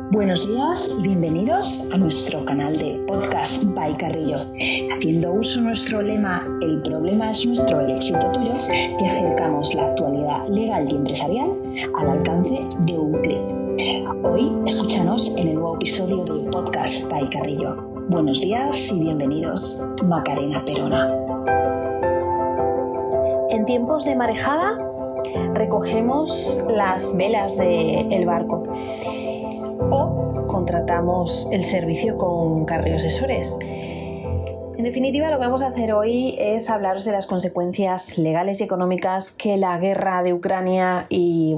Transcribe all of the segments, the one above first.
Buenos días y bienvenidos a nuestro canal de Podcast by Carrillo. Haciendo uso de nuestro lema "El problema es nuestro, el éxito tuyo", te acercamos la actualidad legal y empresarial al alcance de un clic. Hoy escúchanos en el nuevo episodio de Podcast by Carrillo. Buenos días y bienvenidos, Macarena Perona. En tiempos de marejada recogemos las velas del barco o contratamos el servicio con Carrillo Asesores. En definitiva, lo que vamos a hacer hoy es hablaros de las consecuencias legales y económicas que la guerra de Ucrania y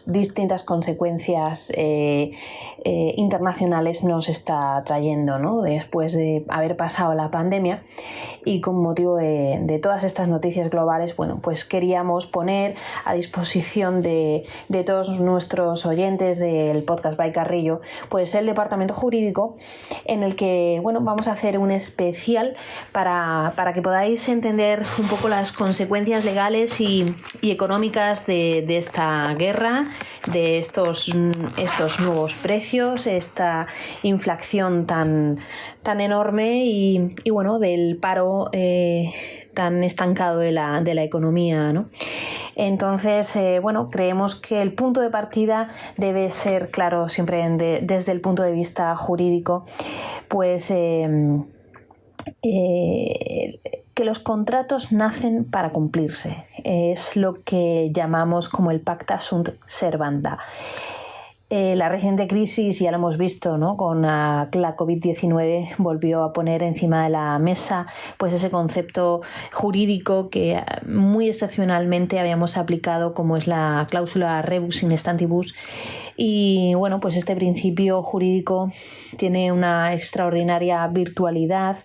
distintas consecuencias internacionales nos está trayendo, ¿no? Después de haber pasado la pandemia y con motivo de todas estas noticias globales, queríamos poner a disposición de todos nuestros oyentes del Podcast by Carrillo, pues el departamento jurídico, en el que vamos a hacer un especial para que podáis entender un poco las consecuencias legales y económicas de esta guerra, de estos nuevos precios, esta inflación tan enorme y del paro tan estancado de la economía, ¿no? Entonces, creemos que el punto de partida debe ser claro siempre desde el punto de vista jurídico, que los contratos nacen para cumplirse. Es lo que llamamos como el pacta sunt servanda. La reciente crisis, ya lo hemos visto, ¿no? Con la COVID-19 volvió a poner encima de la mesa ese concepto jurídico que muy excepcionalmente habíamos aplicado, como es la cláusula rebus in stantibus. Y este principio jurídico tiene una extraordinaria virtualidad,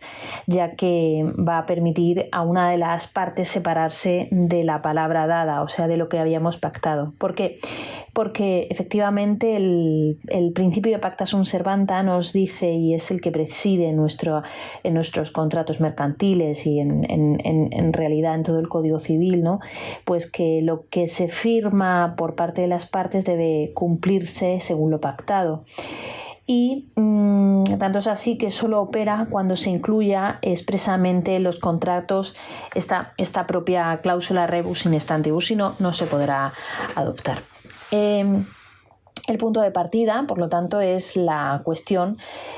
ya que va a permitir a una de las partes separarse de la palabra dada, o sea, de lo que habíamos pactado. ¿Por qué? Porque efectivamente el principio de pacta sunt servanda nos dice, y es el que preside en nuestros contratos mercantiles y en realidad en todo el Código Civil, ¿no? Pues que lo que se firma por parte de las partes debe cumplirse según lo pactado. Y tanto es así que solo opera cuando se incluya expresamente en los contratos esta propia cláusula rebus in stantibus, si no, no se podrá adoptar. El punto de partida, por lo tanto, es la cuestión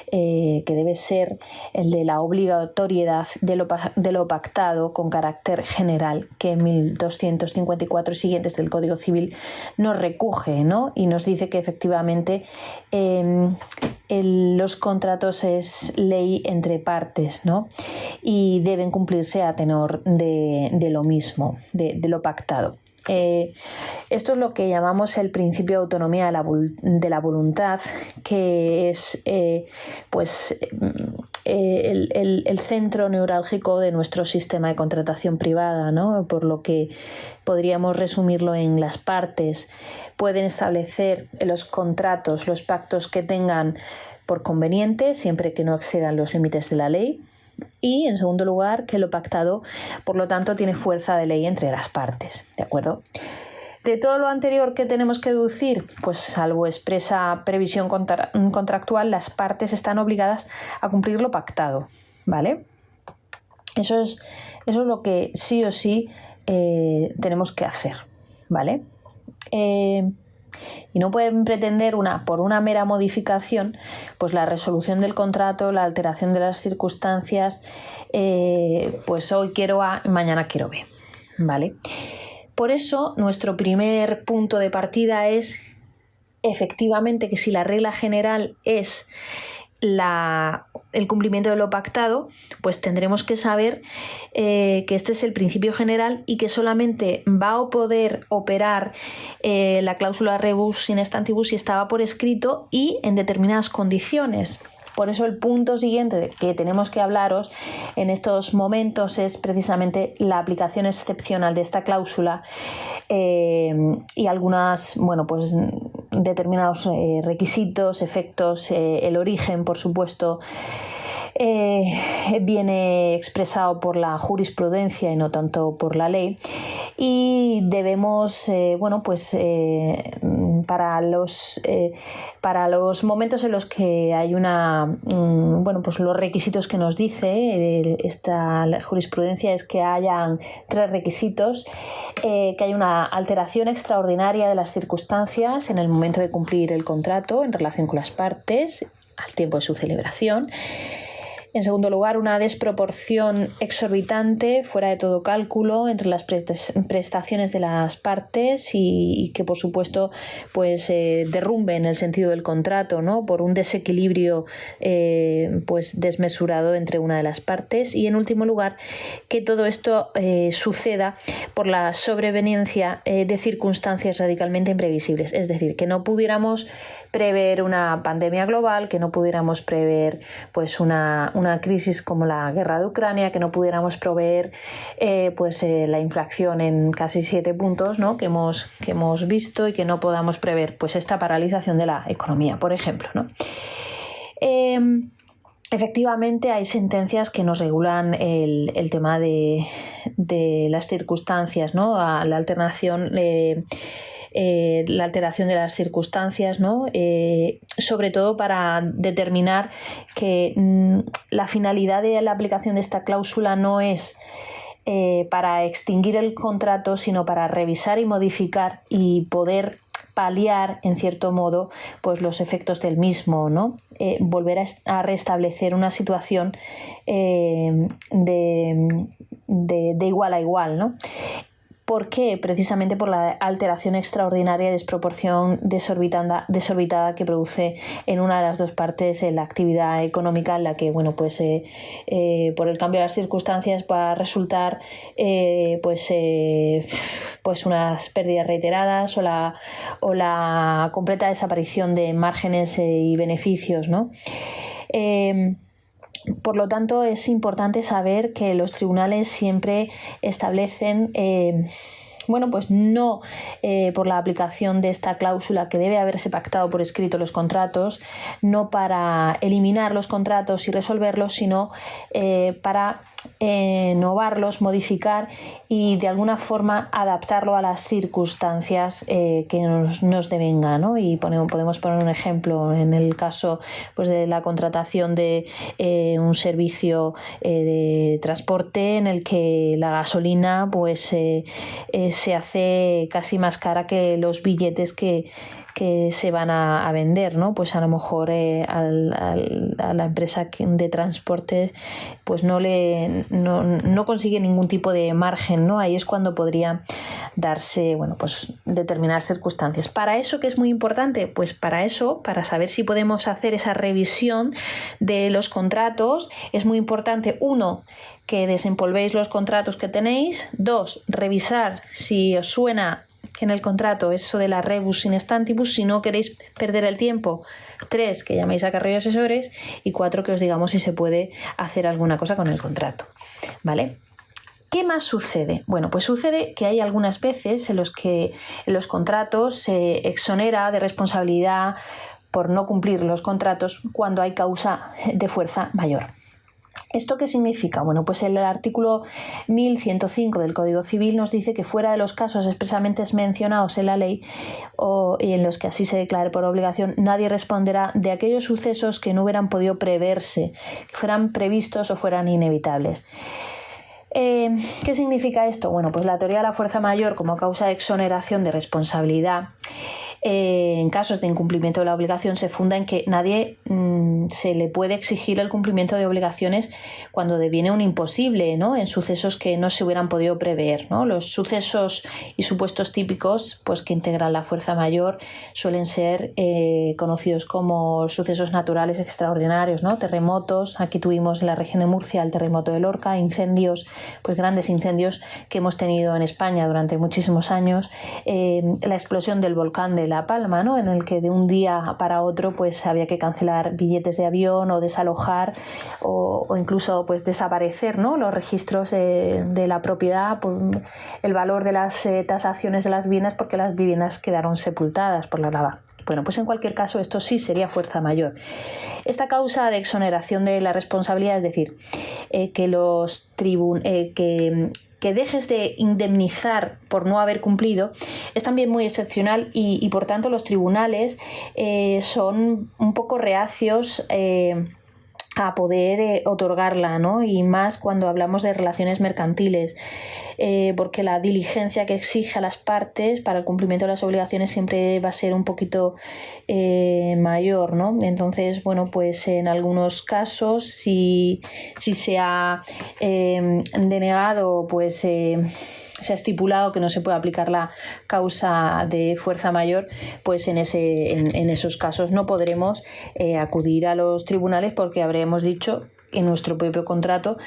que debe ser el de la obligatoriedad de lo pactado con carácter general, que en 1254 y siguientes del Código Civil nos recoge, ¿no? Y nos dice que efectivamente los contratos es ley entre partes, ¿no? Y deben cumplirse a tenor de lo mismo, de lo pactado. Esto es lo que llamamos el principio de autonomía de la voluntad, que es el centro neurálgico de nuestro sistema de contratación privada, ¿no? Por lo que podríamos resumirlo en las partes pueden establecer en los contratos los pactos que tengan por conveniente, siempre que no excedan los límites de la ley. Y, en segundo lugar, que lo pactado, por lo tanto, tiene fuerza de ley entre las partes, ¿de acuerdo? De todo lo anterior que tenemos que deducir, salvo expresa previsión contractual, las partes están obligadas a cumplir lo pactado, ¿vale? Eso es lo que sí o sí tenemos que hacer, ¿vale? Y no pueden pretender por una mera modificación, la resolución del contrato, la alteración de las circunstancias, hoy quiero A y mañana quiero B, ¿vale? Por eso, nuestro primer punto de partida es efectivamente que si la regla general es el cumplimiento de lo pactado, tendremos que saber que este es el principio general y que solamente va a poder operar la cláusula rebus in stantibus si estaba por escrito y en determinadas condiciones. Por eso el punto siguiente que tenemos que hablaros en estos momentos es precisamente la aplicación excepcional de esta cláusula y algunas, determinados requisitos, efectos, el origen, por supuesto, viene expresado por la jurisprudencia y no tanto por la ley, y debemos, para los momentos en los que hay los requisitos que nos dice esta jurisprudencia es que hayan 3 requisitos, que haya una alteración extraordinaria de las circunstancias en el momento de cumplir el contrato en relación con las partes al tiempo de su celebración. En segundo lugar, una desproporción exorbitante, fuera de todo cálculo, entre las prestaciones de las partes y que, por supuesto, derrumben el sentido del contrato, ¿no? Por un desequilibrio desmesurado entre una de las partes. Y, en último lugar, que todo esto suceda por la sobreveniencia de circunstancias radicalmente imprevisibles. Es decir, que no pudiéramos prever una pandemia global, que no pudiéramos prever una crisis como la guerra de Ucrania, que no pudiéramos prever la inflación en casi 7 puntos, ¿no? que hemos visto, y que no podamos prever esta paralización de la economía, por ejemplo, ¿no? Efectivamente, hay sentencias que nos regulan el tema de las circunstancias, ¿no? La alteración de las circunstancias, ¿no? Sobre todo para determinar que la finalidad de la aplicación de esta cláusula no es para extinguir el contrato, sino para revisar y modificar y poder paliar, en cierto modo, los efectos del mismo, ¿no? Volver a restablecer una situación de igual a igual, ¿no? ¿Por qué? Precisamente por la alteración extraordinaria y desproporción desorbitada que produce en una de las dos partes la actividad económica, en la que por el cambio de las circunstancias va a resultar unas pérdidas reiteradas o la completa desaparición de márgenes y beneficios, ¿no? Por lo tanto, es importante saber que los tribunales siempre establecen no por la aplicación de esta cláusula, que debe haberse pactado por escrito los contratos, no para eliminar los contratos y resolverlos, sino para innovarlos, modificar y de alguna forma adaptarlo a las circunstancias que nos devengan, ¿no? Y podemos poner un ejemplo en el caso de la contratación de un servicio de transporte en el que la gasolina se hace casi más cara que los billetes que se van a vender, ¿no? Pues a lo mejor a la empresa de transporte no consigue ningún tipo de margen, ¿no? Ahí es cuando podría darse determinadas circunstancias. Para eso, ¿qué es muy importante? Pues para saber si podemos hacer esa revisión de los contratos, es muy importante, 1, que desempolvéis los contratos que tenéis, 2, revisar si os suena en el contrato eso de la rebus in stantibus, si no queréis perder el tiempo, 3, que llaméis a Carrillo Asesores, y 4, que os digamos si se puede hacer alguna cosa con el contrato, ¿vale? ¿Qué más sucede? Bueno, pues sucede que hay algunas veces en los que en los contratos se exonera de responsabilidad por no cumplir los contratos cuando hay causa de fuerza mayor. ¿Esto qué significa? Bueno, pues el artículo 1105 del Código Civil nos dice que fuera de los casos expresamente mencionados en la ley y en los que así se declare por obligación, nadie responderá de aquellos sucesos que no hubieran podido preverse, que fueran previstos o fueran inevitables. ¿Qué significa esto? Bueno, pues la teoría de la fuerza mayor como causa de exoneración de responsabilidad en casos de incumplimiento de la obligación se funda en que nadie se le puede exigir el cumplimiento de obligaciones cuando deviene un imposible, ¿no? En sucesos que no se hubieran podido prever, ¿no? Los sucesos y supuestos típicos que integran la fuerza mayor suelen ser conocidos como sucesos naturales extraordinarios, ¿no? Terremotos, aquí tuvimos en la región de Murcia el terremoto de Lorca, incendios, grandes incendios que hemos tenido en España durante muchísimos años, la explosión del volcán de La Palma, ¿no? En el que de un día para otro había que cancelar billetes de avión o desalojar o incluso desaparecer, ¿no? Los registros de la propiedad, el valor de las tasaciones de las viviendas, porque las viviendas quedaron sepultadas por la lava. Bueno, pues en cualquier caso esto sí sería fuerza mayor. Esta causa de exoneración de la responsabilidad, es decir, que dejes de indemnizar por no haber cumplido, es también muy excepcional y por tanto los tribunales son un poco reacios a poder otorgarla, ¿no? Y más cuando hablamos de relaciones mercantiles, porque la diligencia que exige a las partes para el cumplimiento de las obligaciones siempre va a ser un poquito mayor, ¿no? Entonces, bueno, pues en algunos casos, si se ha denegado, pues se ha estipulado que no se puede aplicar la causa de fuerza mayor, pues en esos casos no podremos acudir a los tribunales porque habremos dicho en nuestro propio contrato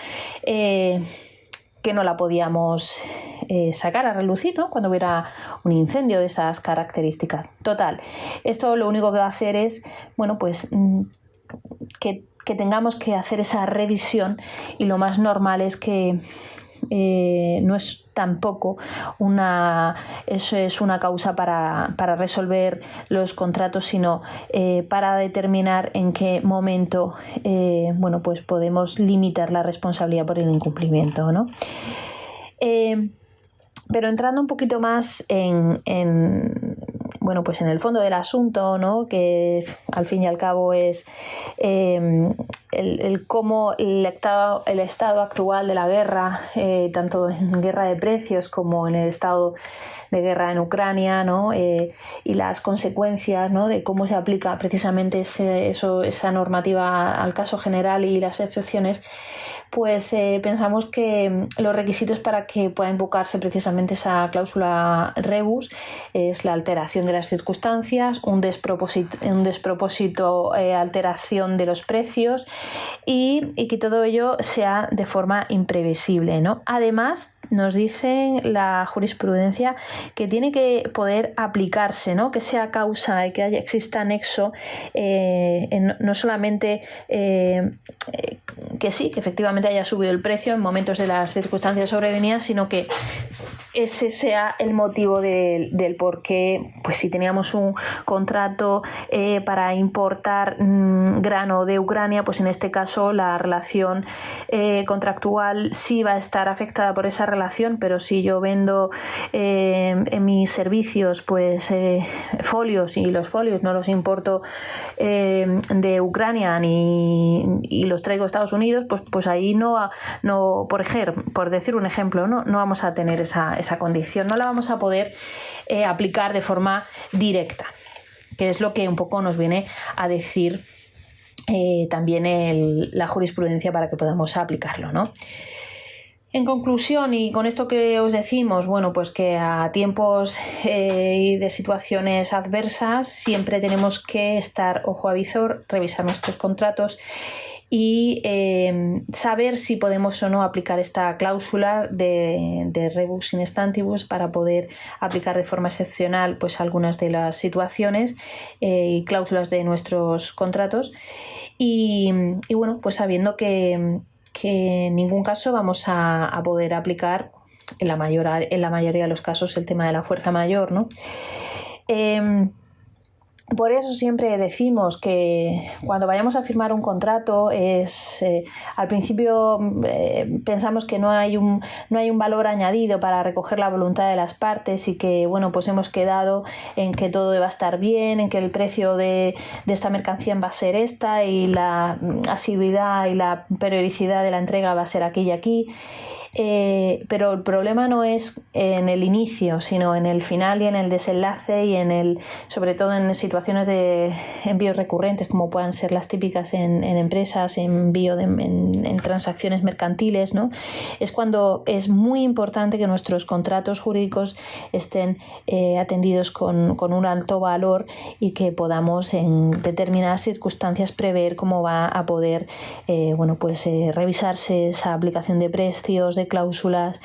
que no la podíamos sacar a relucir, ¿no? Cuando hubiera un incendio de esas características. Total, esto lo único que va a hacer es, bueno, pues que tengamos que hacer esa revisión, y lo más normal es que no es tampoco eso es una causa para resolver los contratos, sino para determinar en qué momento bueno, pues podemos limitar la responsabilidad por el incumplimiento, ¿no? Pero entrando un poquito más bueno, pues en el fondo del asunto, ¿no? Que al fin y al cabo es cómo el estado actual de la guerra, tanto en guerra de precios como en el estado de guerra en Ucrania, ¿no? Y las consecuencias, ¿no? De cómo se aplica precisamente esa normativa al caso general y las excepciones, pues pensamos que los requisitos para que pueda invocarse precisamente esa cláusula rebus es la alteración de las circunstancias, un despropósito alteración de los precios y que todo ello sea de forma imprevisible, ¿no? Además, nos dice la jurisprudencia que tiene que poder aplicarse, ¿no? Que sea causa y que exista nexo, no solamente que sí, que efectivamente haya subido el precio en momentos de las circunstancias sobrevenidas, sino que ese sea el motivo del por qué, pues si teníamos un contrato para importar grano de Ucrania, pues en este caso la relación contractual sí va a estar afectada por esa relación, pero si yo vendo en mis servicios pues folios, y los folios no los importo de Ucrania y los traigo a Estados Unidos, pues ahí no por decir un ejemplo, no vamos a tener esa condición, no la vamos a poder aplicar de forma directa, que es lo que un poco nos viene a decir también la jurisprudencia para que podamos aplicarlo, ¿no? En conclusión, y con esto que os decimos, bueno, pues que a tiempos y de situaciones adversas siempre tenemos que estar ojo a visor, revisar nuestros contratos y saber si podemos o no aplicar esta cláusula de rebus in stantibus para poder aplicar de forma excepcional pues algunas de las situaciones y cláusulas de nuestros contratos y bueno, pues sabiendo que en ningún caso vamos a poder aplicar en la mayoría de los casos el tema de la fuerza mayor, ¿no? Por eso siempre decimos que cuando vayamos a firmar un contrato al principio pensamos que no hay un valor añadido para recoger la voluntad de las partes y que bueno, pues hemos quedado en que todo va a estar bien, en que el precio de esta mercancía va a ser esta y la asiduidad y la periodicidad de la entrega va a ser aquí y aquí. Pero el problema no es en el inicio, sino en el final y en el desenlace y sobre todo en situaciones de envíos recurrentes, como puedan ser las típicas en empresas, en transacciones mercantiles, ¿no? Es cuando es muy importante que nuestros contratos jurídicos estén atendidos con un alto valor y que podamos en determinadas circunstancias prever cómo va a poder revisarse esa aplicación de precios, de cláusulas,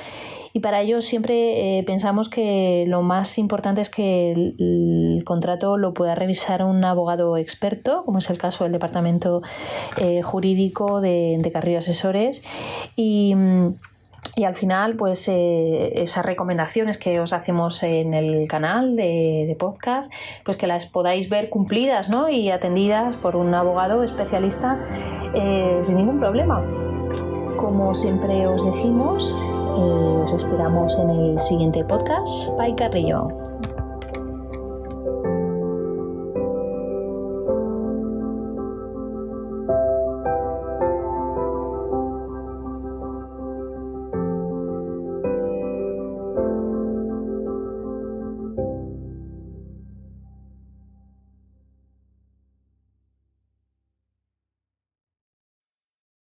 y para ello siempre pensamos que lo más importante es que el contrato lo pueda revisar un abogado experto, como es el caso del departamento jurídico de Carrillo Asesores, y Y al final, pues esas recomendaciones que os hacemos en el canal de podcast, pues que las podáis ver cumplidas, ¿no? Y atendidas por un abogado especialista sin ningún problema. Como siempre os decimos, os esperamos en el siguiente podcast. Bye, Carrillo.